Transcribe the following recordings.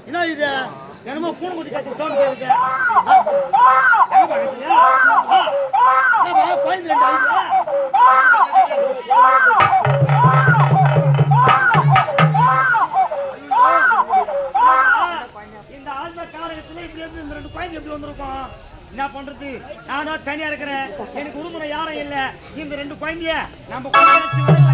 என்ன இது என்னமோ பூனை குட்டி கட்டி சவுண்ட் கேட்குது. பாயிண்ட் 2 இந்த ஆழ்ந்த காலகட்டத்தில் இப்படி இருந்து இந்த 2 பாயிண்ட் எப்படி வந்திருக்கோம்? என்ன பண்றது? நானா தனியா இருக்கிறேன், எனக்கு உறுதுணை யாரும் இல்லை. இந்த 2 குழந்தைய நம்ம குழந்தை வளர்க்கலாம்.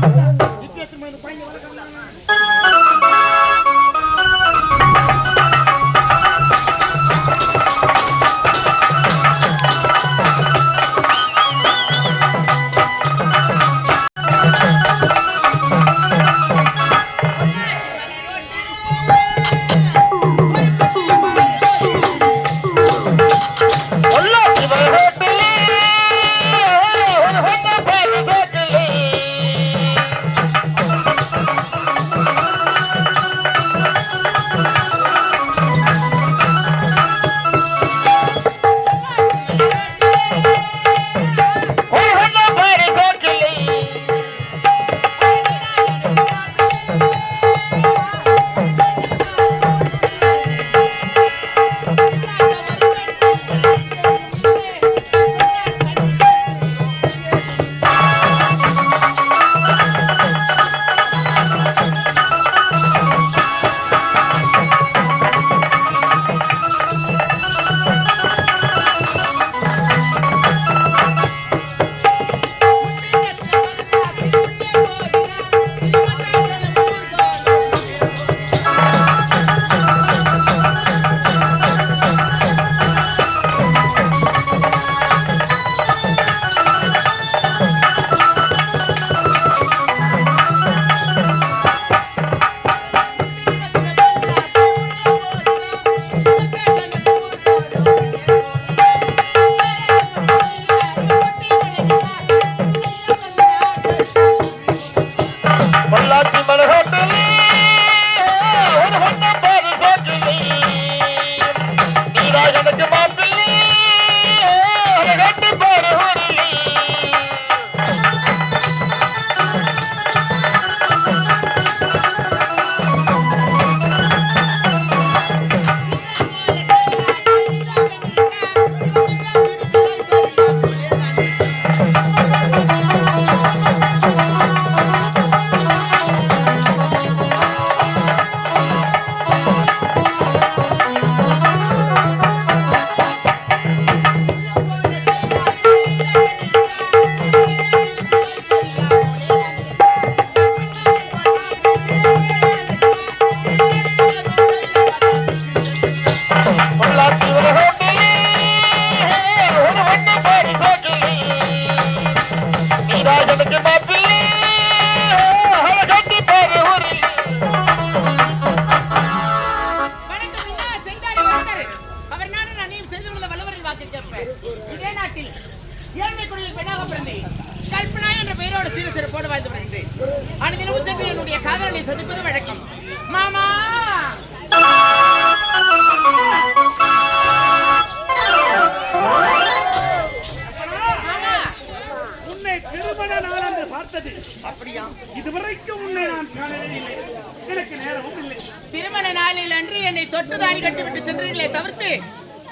திருமண நாளில் அன்று என்னை தொட்டு தாலி கட்டிவிட்டு சென்றீர்களே தவிர்த்து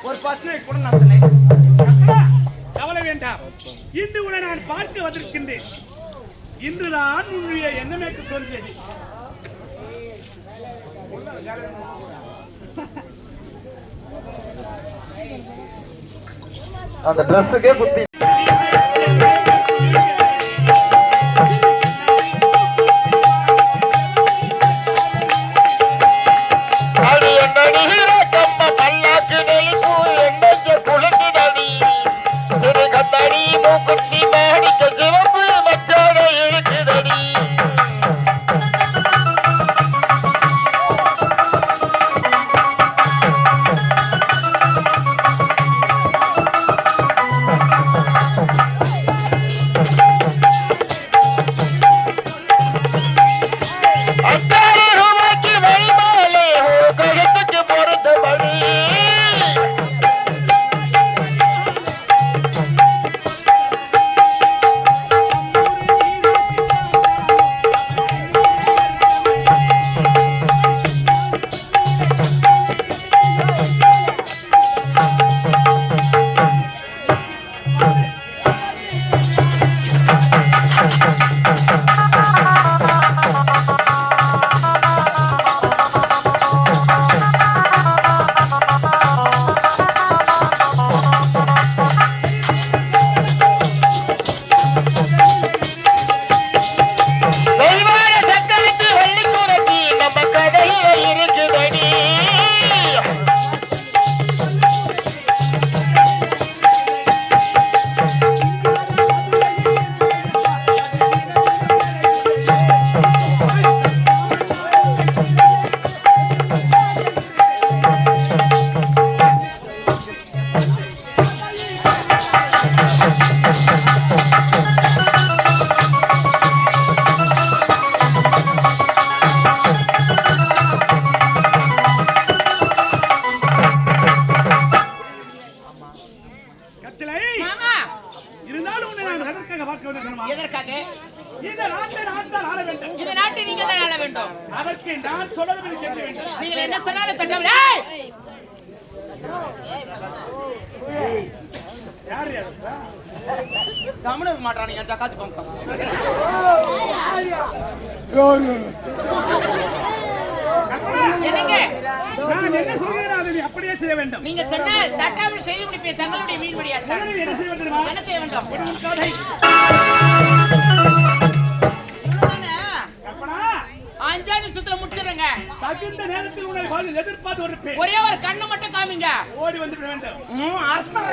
ஒரு 10 கூட நான் கவலை வேண்டாம். இன்று உன்னை நான் பார்க்க வந்திருக்கின்றேன். இன்றுதான் உன்னுடைய எண்ணமேற்கு தோன்றியது. அந்த டிரெஸ்ஸுக்கே புத்தி என்னங்க தட்டாமல் யாரு யாரு தமிழர் மாட்டானுங்க ஜக்காத்து பங்கம் என்னங்க நான் என்ன சொல்கிறேன் அதை நீ அப்படியே செய்ய வேண்டும். நீங்க சொன்னால் தட்டாமல் செய்து முடிப்பேன் தங்களுடைய மீன்பிடியா என்ன செய்ய வேண்டும்? என்ன செய்ய வேண்டும் கதை. கற்பனா, 5 நிமிஷத்துல முடிச்சிடுறேங்க. தகுந்த நேரத்தில் உன்னை எதிர்பார்த்து ஒரு ஒரே ஒரு கண்ணை மட்டும் காமிங்க. ஓடி வந்து விட வேண்டும். அர்த்தம்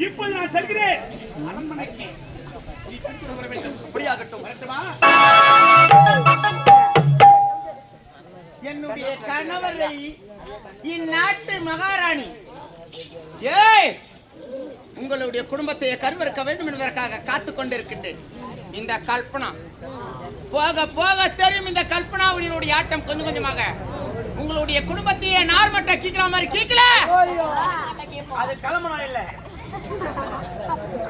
இப்போது நான் செல்கிறேன் அரண்மனைக்கு. நீ கண்டு வர வேண்டும். அப்படியாகட்டும். வரட்டுமா? என்னுடைய கணவரை இந்நாட்டு மகாராணி ஏய் உங்களுடைய குடும்பத்தை கருவறுக்க வேண்டும் என்பதற்காக காத்துக் கொண்டிருக்கின்றேன். இந்த கல்பனா போக போக தெரியும். இந்த கல்பனாவுடைய ஆட்டம் கொஞ்சம் கொஞ்சமாக உங்களுடைய குடும்பத்தையே நார்மட்ட கீக்கிற மாதிரி கீக்கல. அது கல்பனா இல்ல,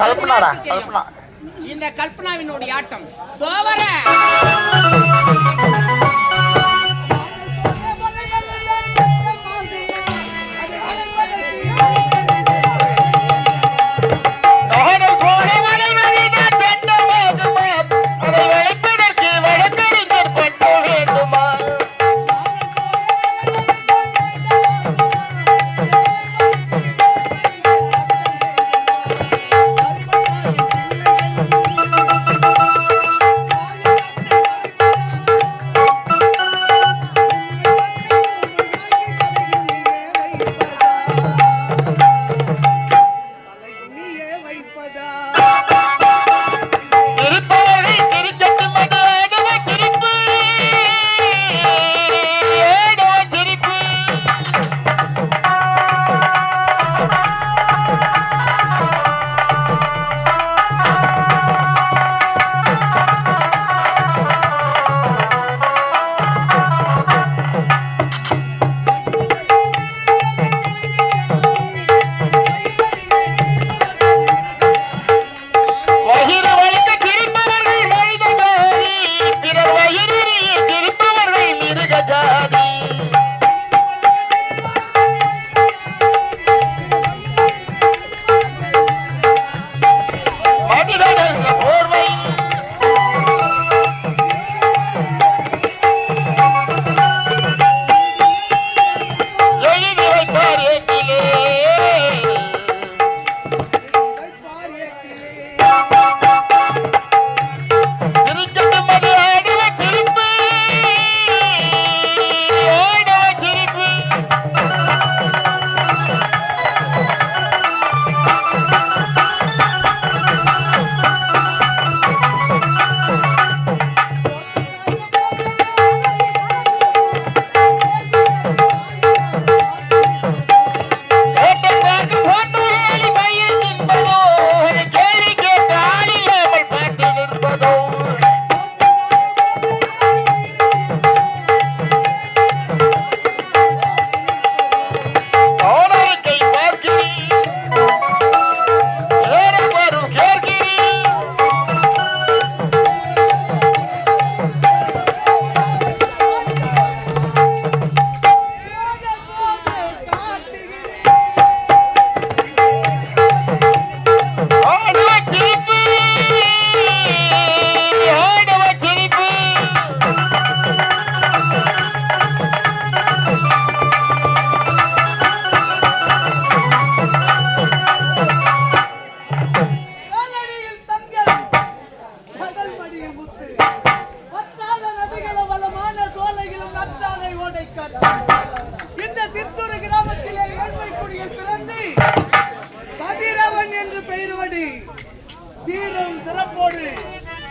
கல்பனாடா கல்பனா. இந்த கல்பனாவினுடைய ஆட்டம் தோவர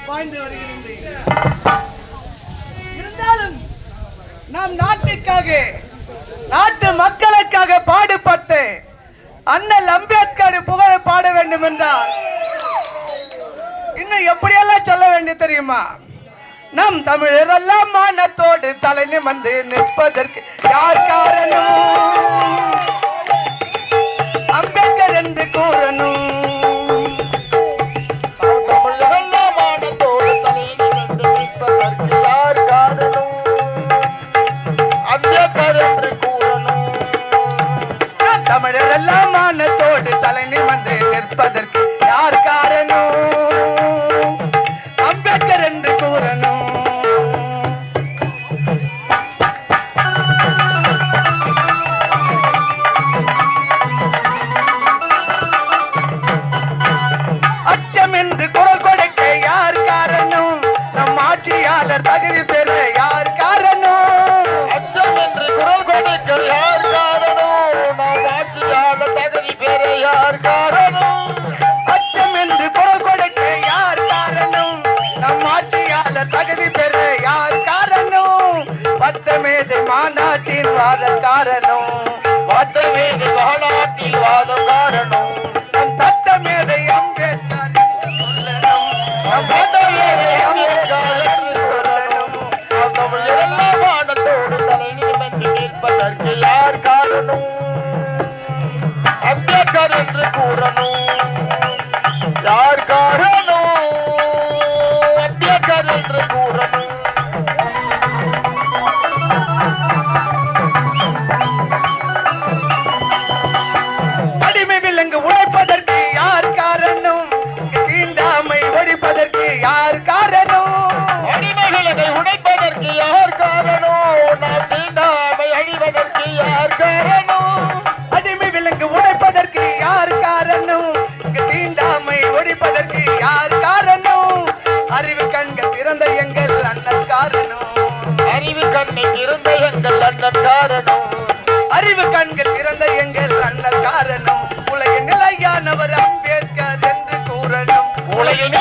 வாழ்ந்து வருகின்றேன். இருந்தாலும் நம் நாட்டுக்காக நாட்டு மக்களுக்காக பாடுபட்டு அண்ணல் அம்பேத்கர் புகழ பாட வேண்டும் என்றால் இன்னும் எப்படியெல்லாம் சொல்ல வேண்டும் தெரியுமா? நம் தமிழர் எல்லாம் மானத்தோடு தலை நிமிர்ந்து நிற்பதற்கு யார் காரணம்? அம்பேத்கர் என்று கூறணும். அம்பேத்கர் என்று கூறணும். தமிழர் எல்லாம் மானத்தோடு தலை நிமிர்ந்து நிற்பதற்கு யார் காரணம்? அம்பேத்கர் என்று கூறணும். அச்சம் என்று குரல் கொடுக்க யார் காரணம்? நம் ஆட்சியாளர் தகுதி பெற யார் காரணம்? அச்சம் என்று குரல் கொடுக்க யார் காரணம்? நம் ஆட்சியாளர் தகுதி பெற யார் காரணம்? அச்சம் என்று குரல் கொடுக்க யார் காரணம்? நம் ஆட்சியாளர் தகுதி பெற யார் காரணம்? வட்டமேதை மாநாட்டின் வாதம் காரணம். வட்டமேதை மாநாட்டின் வாதம் காரணம். நம் சட்டமேதை அம்பேத்கர் என்று சொல்லணும். நம் சட்டமேதை அம்பேத்கர் என்று சொல்லணும். நம் தமிழர் எல்லாம் மானத்தோடு தலை நிமிர்ந்து நிற்பதற்கு யார் காரணம்? அம்பேத்கர் என்று கூறணும். யார் காரணம்? அம்பேத்கர் என்று கூறணும். அடிமை விலங்கு உழைப்பதற்கு யார் காரணம்? தீண்டாமை ஒழிப்பதற்கு யார் காரணம்? அடிமை விலங்கை உடைப்பதற்கு யார் காரணம்? நாம் தீண்டாமை அழிவதற்கு யார் காரணம்? அடிமை விலங்கு உடைப்பதற்கு யார் காரணம்? தீண்டாமை ஒழிப்பதற்கு யார் காரணம்? அறிவு கண்கள் திறந்த எங்கள் அண்ணல் காரணம். அறிவு கண்ணை திறந்த எங்கள் அண்ணல் காரணம். அறிவு கண்கள் திறந்த எங்கள் அண்ணல் காரணம். உலகின் நிலையானவர் அம்பேத்கர் என்று கூறணும். உலகின்